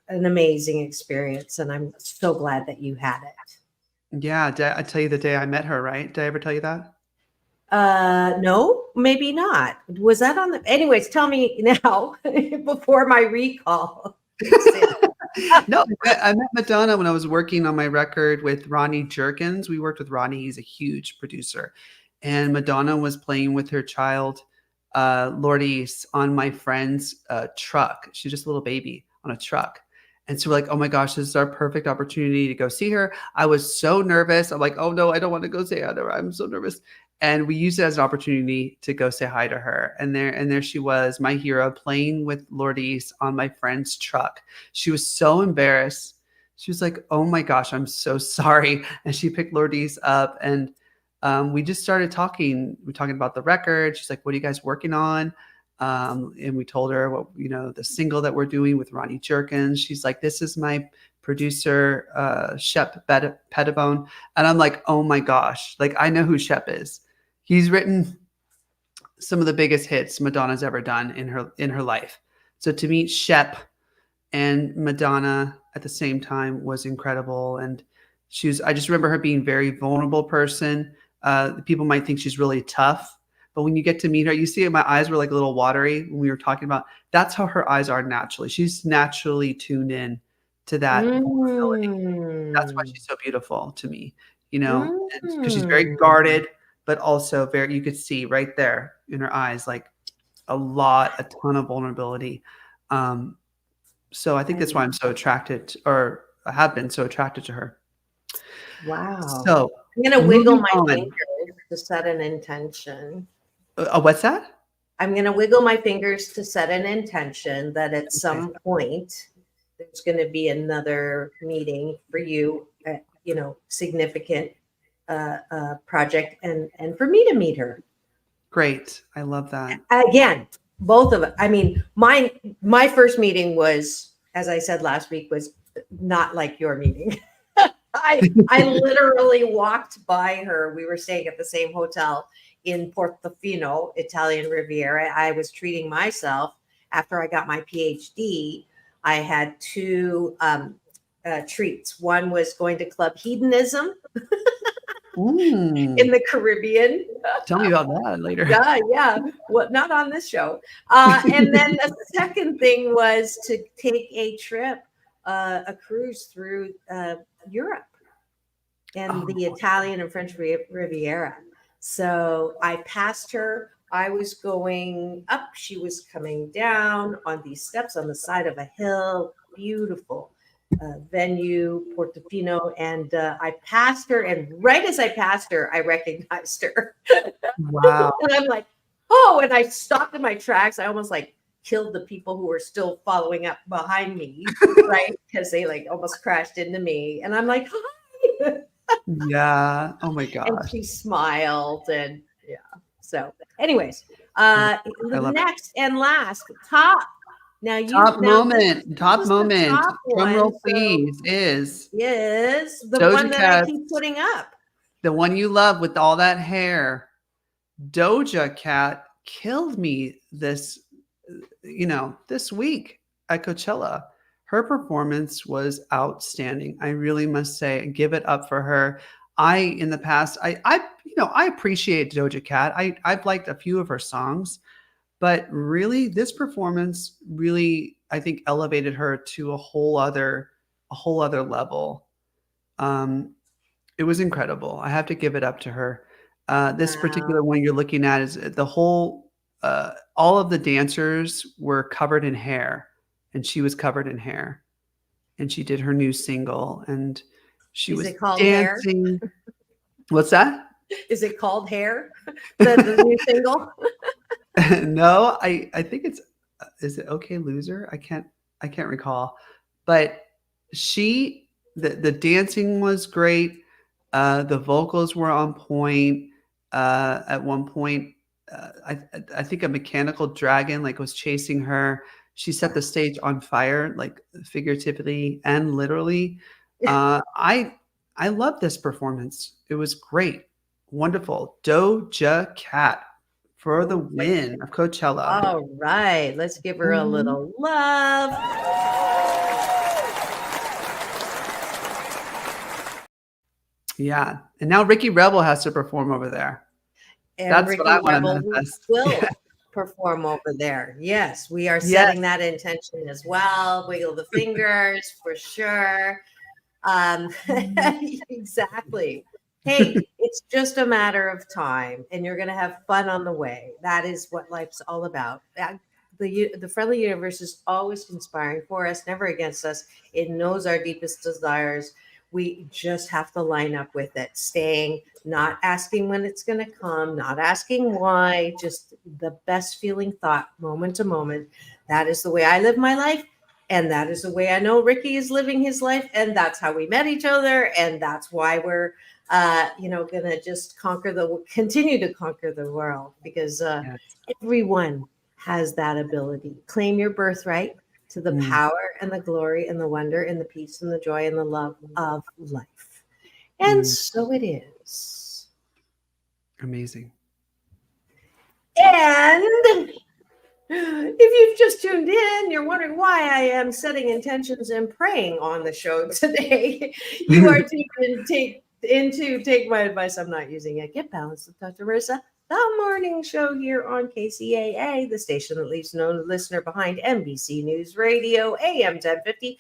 Speaker 12: an amazing experience. And I'm so glad that you had it.
Speaker 3: Yeah, did I tell you the day I met her? Right? Did I ever tell you that?
Speaker 12: No, maybe not. Was that on the? Anyways, tell me now before my recall.
Speaker 3: No, I met Madonna when I was working on my record with Ronnie Jerkins. We worked with Ronnie. He's a huge producer. And Madonna was playing with her child, Lourdes, on my friend's truck. She's just a little baby on a truck. And so we're like, oh my gosh, this is our perfect opportunity to go see her. I was so nervous. I'm like, oh no, I don't want to go say hi to her. I'm so nervous. And we used it as an opportunity to go say hi to her. And there she was, my hero, playing with Lourdes on my friend's truck. She was so embarrassed. She was like, oh my gosh, I'm so sorry. And she picked Lourdes up and we just started talking. We're talking about the record. She's like, what are you guys working on? And we told her what, the single that we're doing with Ronnie Jerkins. She's like, this is my producer, Shep Pettibone. And I'm like, oh my gosh, like I know who Shep is. He's written some of the biggest hits Madonna's ever done in her life. So to meet Shep and Madonna at the same time was incredible. And I just remember her being a very vulnerable person. People might think she's really tough, but when you get to meet her, you see my eyes were like a little watery when we were talking about, that's how her eyes are naturally. She's naturally tuned in to that vulnerability. That's why she's so beautiful to me, because she's very guarded, but also you could see right there in her eyes, like a ton of vulnerability. So I think that's why I'm so attracted, or I have been so attracted to her.
Speaker 12: Wow.
Speaker 3: So
Speaker 12: I'm going to wiggle my fingers to set an intention.
Speaker 3: What's that?
Speaker 12: I'm going to wiggle my fingers to set an intention that at some point there's going to be another meeting for you, significant project, and for me to meet her.
Speaker 3: Great. I love that.
Speaker 12: Again, both of it. I mean, my first meeting was, as I said last week, was not like your meeting. I literally walked by her. We were staying at the same hotel in Portofino, Italian Riviera. I was treating myself after I got my PhD. I had two treats. One was going to Club Hedonism in the Caribbean.
Speaker 3: Tell me about that later.
Speaker 12: Yeah. Well, not on this show. And then the second thing was to take a trip, a cruise through Europe and the Italian and French Riviera. So I passed her. I was going up. She was coming down on these steps on the side of a hill. Beautiful venue, Portofino. And I passed her. And right as I passed her, I recognized her.
Speaker 3: Wow.
Speaker 12: And I'm like, Oh, and I stopped in my tracks. I almost like killed the people who were still following up behind me, right? Because they like almost crashed into me. And I'm like, hi.
Speaker 3: Yeah. Oh my
Speaker 12: And
Speaker 3: gosh.
Speaker 12: she smiled. And yeah. So, anyways,
Speaker 3: I love it.
Speaker 12: next and last, top. Now
Speaker 3: Top
Speaker 12: this
Speaker 3: moment. Top
Speaker 12: is the
Speaker 3: moment.
Speaker 12: top
Speaker 3: Drum
Speaker 12: one.
Speaker 3: roll,
Speaker 12: So
Speaker 3: please. Is
Speaker 12: the one
Speaker 3: Doja
Speaker 12: that I
Speaker 3: Cat,
Speaker 12: keep putting up.
Speaker 3: the one you love with all that hair. Doja Cat killed me this week at Coachella. Her performance was outstanding. I really must say, give it up for her. In the past, I appreciate Doja Cat. I've liked a few of her songs, but really this performance really, I think, elevated her to a whole other level. It was incredible. I have to give it up to her. This particular one you're looking at is all of the dancers were covered in hair, and she was covered in hair, and she did her new single, and she
Speaker 12: Is
Speaker 3: was
Speaker 12: it called Hair?
Speaker 3: dancing. What's that?
Speaker 12: Is it called Hair? The new single?
Speaker 3: No, I think is it Okay Loser? I can't recall. But the dancing was great. The vocals were on point. At one point, I think a mechanical dragon like was chasing her. She set the stage on fire, like figuratively and literally. I love this performance. It was great, wonderful. Doja Cat for the win of Coachella.
Speaker 12: All right, let's give her a little love.
Speaker 3: Yeah, and now Ricky Rebel has to perform over there.
Speaker 12: And
Speaker 3: That's
Speaker 12: Ricky
Speaker 3: what I want to
Speaker 12: Rebel
Speaker 3: manifest.
Speaker 12: will perform over there. Yes, we are
Speaker 3: Yes.
Speaker 12: setting that intention as well. Wiggle the fingers for sure. Exactly. Hey, it's just a matter of time, and you're going to have fun on the way. That is what life's all about. The friendly universe is always conspiring for us, never against us. It knows our deepest desires. We just have to line up with it, staying, not asking when it's going to come, not asking why, just the best feeling thought moment to moment. That is the way I live my life. And that is the way I know Ricky is living his life. And that's how we met each other. And that's why we're, going to just continue to conquer the world, because everyone has that ability. Claim your birthright to the power and the glory and the wonder and the peace and the joy and the love of life. And so it is.
Speaker 3: Amazing.
Speaker 12: And if you've just tuned in, you're wondering why I am setting intentions and praying on the show today. You are Take My Advice. I'm not using it. Get Balanced with Dr. Marissa, the morning show here on KCAA, the station that leaves no listener behind. NBC News Radio, AM 1050,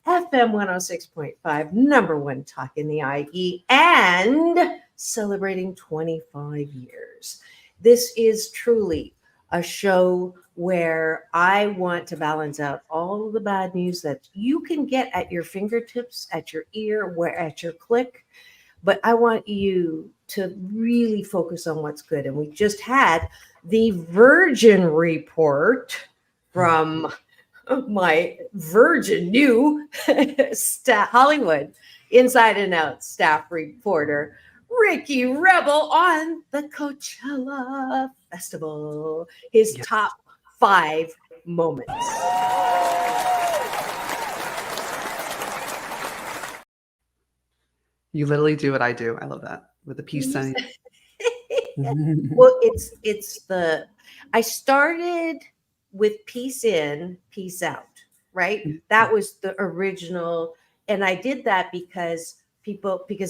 Speaker 12: FM 106.5, number one talk in the IE, and celebrating 25 years. This is truly a show where I want to balance out all of the bad news that you can get at your fingertips, at your ear, at your click. But I want you to really focus on what's good. And we just had the Virgin report from my Virgin new Hollywood Inside and Out staff reporter, Ricky Rebel, on the Coachella Festival. His top 5 moments.
Speaker 3: You literally do what I do. I love that with the peace sign.
Speaker 12: Well, I started with peace in, peace out, right? That was the original. And I did that because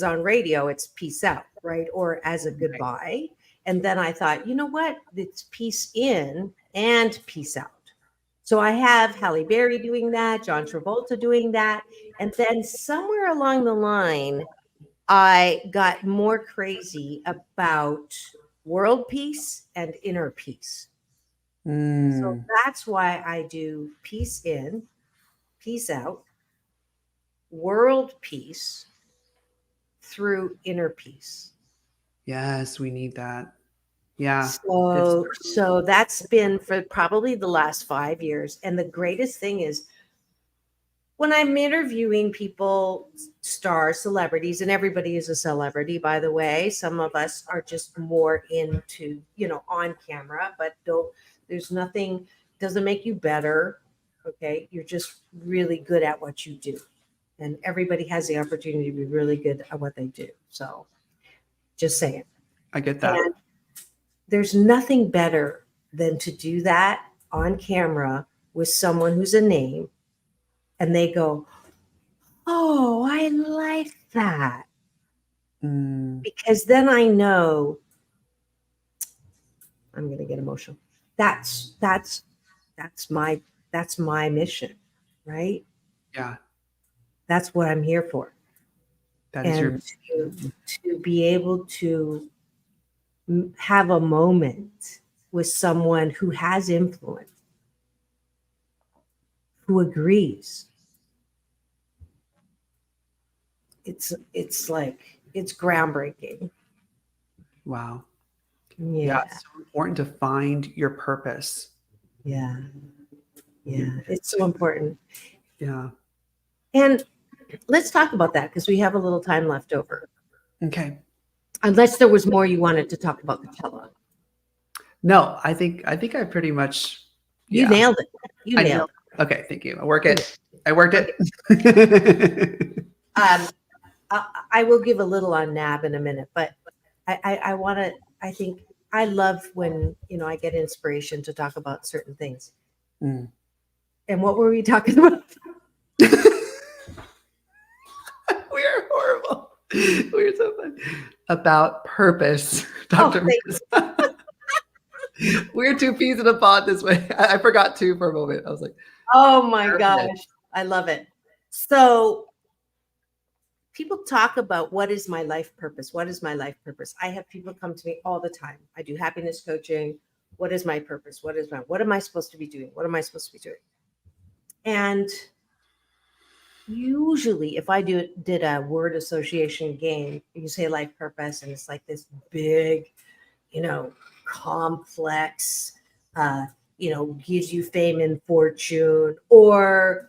Speaker 12: on radio, it's peace out, right? Or as a goodbye. And then I thought, you know what? It's peace in and peace out. So I have Halle Berry doing that, John Travolta doing that. And then somewhere along the line, I got more crazy about world peace and inner peace. So that's why I do peace in, peace out, world peace through inner peace.
Speaker 3: Yes, we need that. Yeah.
Speaker 12: So that's been for probably the last 5 years. And the greatest thing is when I'm interviewing people, stars, celebrities, and everybody is a celebrity, by the way. Some of us are just more into, on camera, but there's nothing, doesn't make you better. Okay. You're just really good at what you do. And everybody has the opportunity to be really good at what they do. So just saying.
Speaker 3: I get that.
Speaker 12: And there's nothing better than to do that on camera with someone who's a name and they go, oh, I like that. Because then I know I'm going to get emotional. That's my mission, right?
Speaker 3: Yeah.
Speaker 12: That's what I'm here for.
Speaker 3: That is your
Speaker 12: to be able to have a moment with someone who has influence, who agrees. It's like, it's groundbreaking.
Speaker 3: wow.
Speaker 12: Yeah.
Speaker 3: It's so important to find your purpose.
Speaker 12: Yeah. It's so important.
Speaker 3: Yeah.
Speaker 12: And let's talk about that because we have a little time left over.
Speaker 3: Okay.
Speaker 12: Unless there was more you wanted to talk about Coachella.
Speaker 3: No, I think I pretty much
Speaker 12: You nailed it. You nailed it.
Speaker 3: Okay, thank you. I worked it.
Speaker 12: I will give a little on NAB in a minute, but I want to, I think I love when, I get inspiration to talk about certain things. And what were we talking about?
Speaker 3: We're horrible. We're so fun. About purpose, Dr. We're two peas in a pod this way. I forgot two for a moment. I was like,
Speaker 12: oh my gosh. I love it. So people talk about what is my life purpose? What is my life purpose? I have people come to me all the time. I do happiness coaching. What is my purpose? What am I supposed to be doing? What am I supposed to be doing? And usually if I did a word association game, you say life purpose, and it's like this big, complex, gives you fame and fortune, or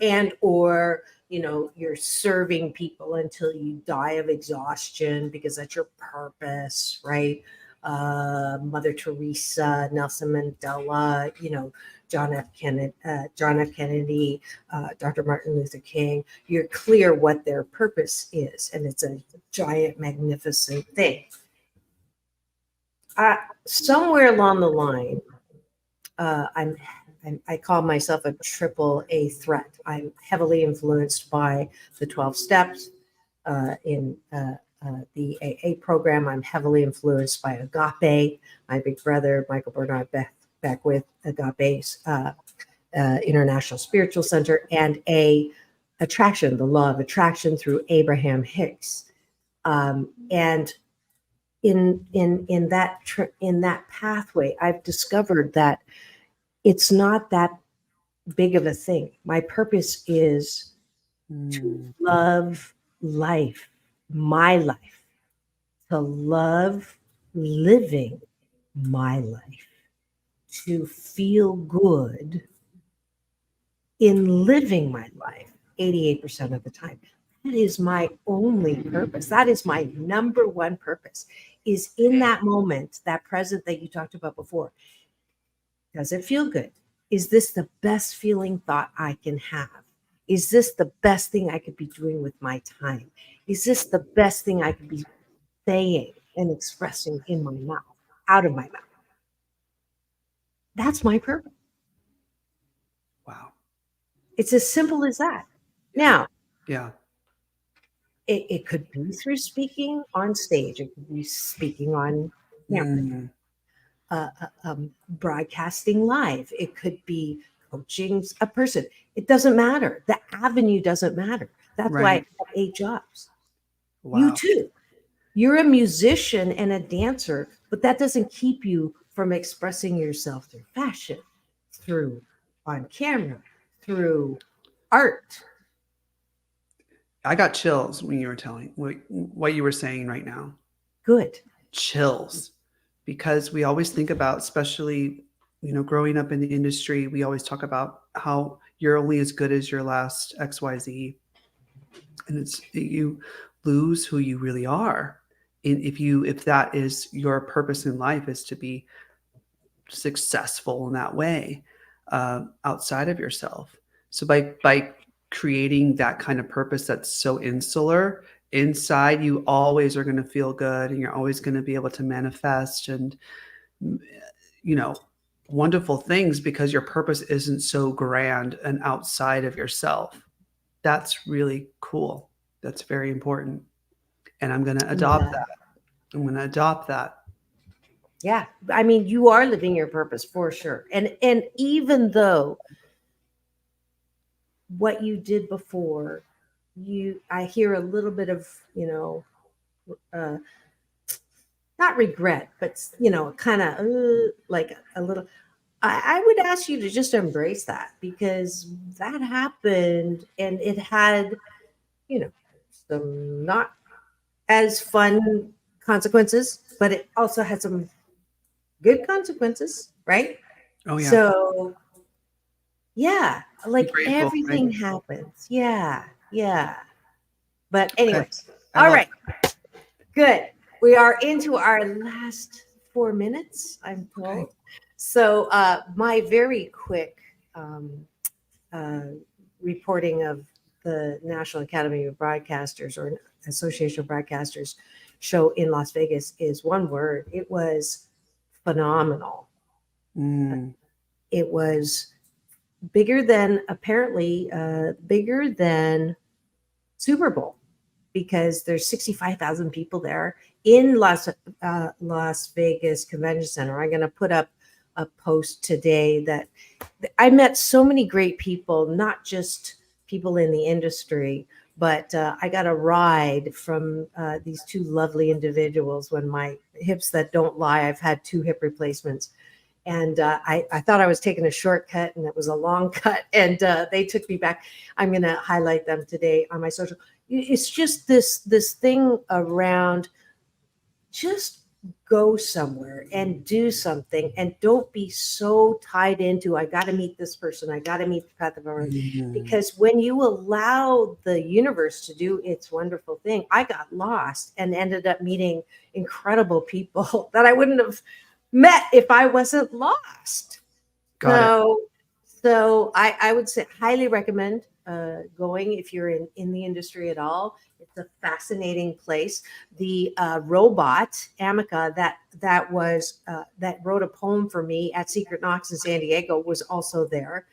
Speaker 12: you're serving people until you die of exhaustion because that's your purpose, right? Mother Teresa, Nelson Mandela, John F. Kennedy, Dr. Martin Luther King. You're clear what their purpose is, and it's a giant, magnificent thing. Somewhere along the line, I call myself a triple A threat. I'm heavily influenced by the 12 steps in the AA program. I'm heavily influenced by Agape. My big brother, Michael Bernard, back with Agape's International Spiritual Center, and the law of attraction through Abraham Hicks. And in that pathway, I've discovered that it's not that big of a thing. My purpose is to love life, my life, to love living my life, to feel good in living my life 88% of the time. That is my only purpose. That is my number one purpose, is in that moment, that present that you talked about before. Does it feel good? Is this the best feeling thought I can have? Is this the best thing I could be doing with my time? Is this the best thing I could be saying and expressing in my mouth, out of my mouth? That's my purpose.
Speaker 3: Wow.
Speaker 12: It's as simple as that. Now,
Speaker 3: yeah.
Speaker 12: It could be through speaking on stage. It could be speaking on camera. Broadcasting live. It could be coaching a person. It doesn't matter. The avenue doesn't matter. That's why I have 8 jobs. Wow. You too. You're a musician and a dancer, but that doesn't keep you from expressing yourself through fashion, through on camera, through art.
Speaker 3: I got chills when you were telling what you were saying right now.
Speaker 12: Good.
Speaker 3: Chills. because we always think about, especially, growing up in the industry, we always talk about how you're only as good as your last XYZ. And you lose who you really are. And if that is your purpose in life, is to be successful in that way, outside of yourself. So by creating that kind of purpose that's so insular, inside you always are going to feel good, and you're always going to be able to manifest and wonderful things, because your purpose isn't so grand and outside of yourself. That's really cool. That's very important. And I'm going to adopt that. I'm going to adopt that.
Speaker 12: Yeah. I mean, you are living your purpose for sure. And even though what you did before, I hear a little bit of, not regret, but, kind of like a little, I would ask you to just embrace that, because that happened and it had, some not as fun consequences, but it also had some good consequences, right?
Speaker 3: Oh yeah.
Speaker 12: So yeah, like
Speaker 3: grateful,
Speaker 12: everything
Speaker 3: right?
Speaker 12: happens. Yeah. But anyways,
Speaker 3: I
Speaker 12: all
Speaker 3: love
Speaker 12: right. Good. We are into our last 4 minutes, I'm told.
Speaker 3: Okay.
Speaker 12: So my very quick reporting of the National Academy of Broadcasters, or Association of Broadcasters, show in Las Vegas is one word. It was phenomenal. It was bigger than Super Bowl, because there's 65,000 people there in Las Vegas Convention Center. I'm going to put up a post today that I met so many great people, not just people in the industry, but I got a ride from these two lovely individuals when my hips that don't lie. I've had 2 hip replacements. And I thought I was taking a shortcut, and it was a long cut. And they took me back. I'm going to highlight them today on my social. It's just this thing around, just go somewhere and do something, and don't be so tied into, I got to meet this person, I got to meet the path of our own. Because when you allow the universe to do its wonderful thing, I got lost and ended up meeting incredible people that I wouldn't have met if I wasn't lost. So I would say highly recommend going if you're in the industry at all. It's a fascinating place. The robot Amica that wrote a poem for me at Secret Knox in San Diego was also there.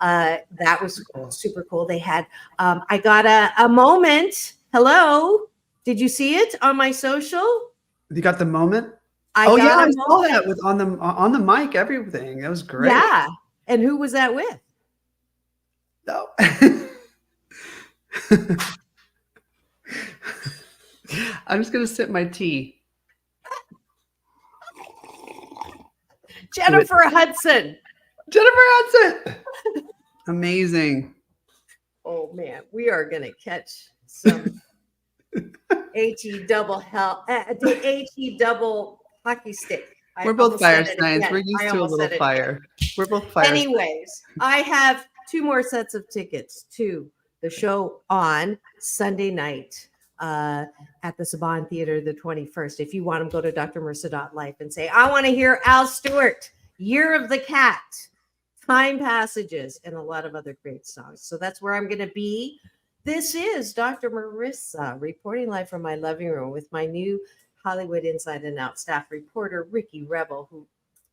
Speaker 12: That was super cool. They had I got a moment. Hello, did you see it on my social?
Speaker 3: You got the moment? I saw that with on the mic, everything. That was great.
Speaker 12: Yeah. And who was that with?
Speaker 3: No. I'm just gonna sip my tea.
Speaker 12: Jennifer Hudson.
Speaker 3: Amazing.
Speaker 12: Oh man, we are gonna catch some HE double hockey stick.
Speaker 3: We're both fire signs. We're used to a little fire. We're both fire.
Speaker 12: Anyways, I have 2 more sets of tickets to the show on Sunday night at the Saban Theater, the 21st. If you want them, go to drmarissa.life and say, I want to hear Al Stewart, Year of the Cat, Time Passages, and a lot of other great songs. So that's where I'm going to be. This is Dr. Marissa reporting live from my living room with my new Hollywood Inside and Out staff reporter, Ricky Rebel, who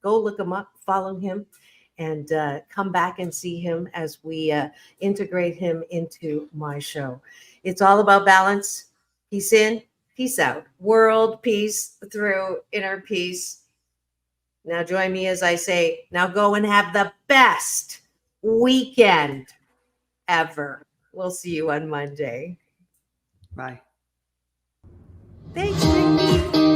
Speaker 12: go look him up, follow him, and come back and see him as we integrate him into my show. It's all about balance. Peace in, peace out. World peace through inner peace. Now join me as I say, now go and have the best weekend ever. We'll see you on Monday.
Speaker 3: Bye.
Speaker 12: Thanks, Ricky.